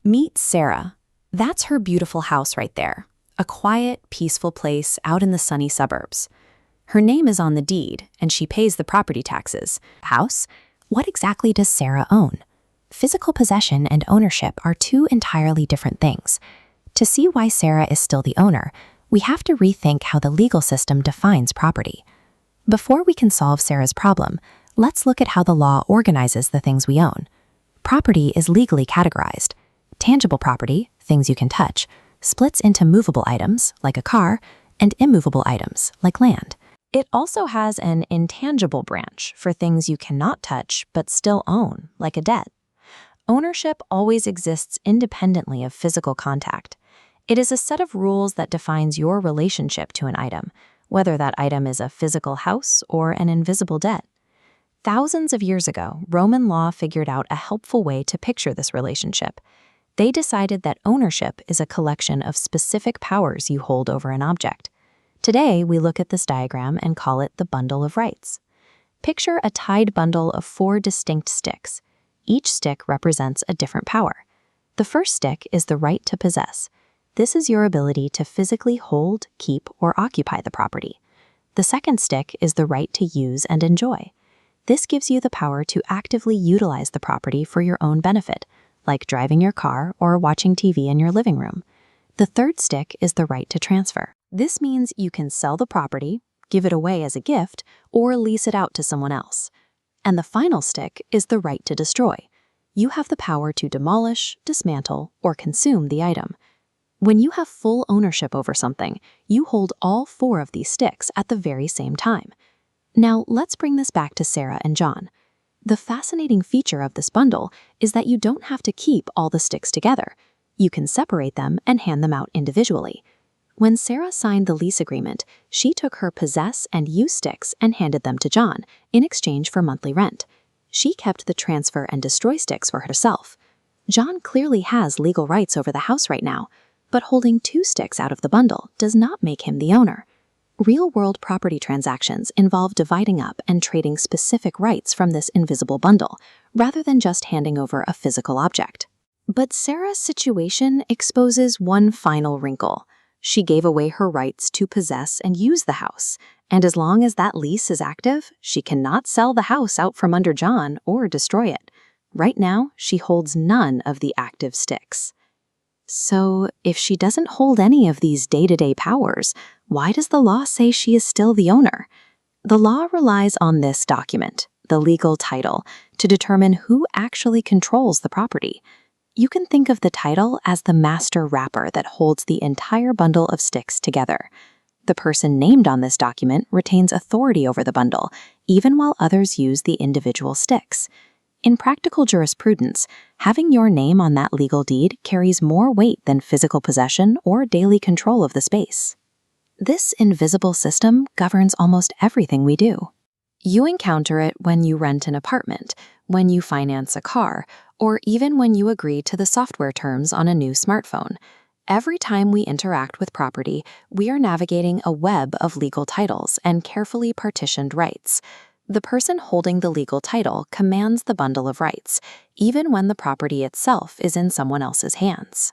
Meet Sarah. That's her beautiful house right there. A quiet, peaceful place out in the sunny suburbs. Her name is on the deed, and she pays the property taxes. House? What exactly does Sarah own? Physical possession and ownership are two entirely different things. To see why Sarah is still the owner, we have to rethink how the legal system defines property. Before we can solve Sarah's problem, let's look at how the law organizes the things we own. Property is legally categorized. Tangible property, things you can touch, splits into movable items, like a car, and immovable items, like land. It also has an intangible branch for things you cannot touch but still own, like a debt. Ownership always exists independently of physical contact. It is a set of rules that defines your relationship to an item, whether that item is a physical house or an invisible debt. Thousands of years ago, Roman law figured out a helpful way to picture this relationship. They decided that ownership is a collection of specific powers you hold over an object. Today, we look at this diagram and call it the bundle of rights. Picture a tied bundle of 4 distinct sticks. Each stick represents a different power. The first stick is the right to possess. This is your ability to physically hold, keep, or occupy the property. The second stick is the right to use and enjoy. This gives you the power to actively utilize the property for your own benefit, like driving your car or watching TV in your living room. The third stick is the right to transfer. This means you can sell the property, give it away as a gift, or lease it out to someone else. And the final stick is the right to destroy. You have the power to demolish, dismantle, or consume the item. When you have full ownership over something, you hold all 4 of these sticks at the very same time. Now, let's bring this back to Sarah and John. The fascinating feature of this bundle is that you don't have to keep all the sticks together. You can separate them and hand them out individually. When Sarah signed the lease agreement, she took her possess and use sticks and handed them to John in exchange for monthly rent. She kept the transfer and destroy sticks for herself. John clearly has legal rights over the house right now, but holding 2 sticks out of the bundle does not make him the owner. Real-world property transactions involve dividing up and trading specific rights from this invisible bundle, rather than just handing over a physical object. But Sarah's situation exposes one final wrinkle. She gave away her rights to possess and use the house, and as long as that lease is active, she cannot sell the house out from under John or destroy it. Right now, she holds none of the active sticks. So, if she doesn't hold any of these day-to-day powers, why does the law say she is still the owner? The law relies on this document, the legal title, to determine who actually controls the property. You can think of the title as the master wrapper that holds the entire bundle of sticks together. The person named on this document retains authority over the bundle, even while others use the individual sticks. In practical jurisprudence, having your name on that legal deed carries more weight than physical possession or daily control of the space. This invisible system governs almost everything we do. You encounter it when you rent an apartment, when you finance a car, or even when you agree to the software terms on a new smartphone. Every time we interact with property, we are navigating a web of legal titles and carefully partitioned rights. The person holding the legal title commands the bundle of rights, even when the property itself is in someone else's hands.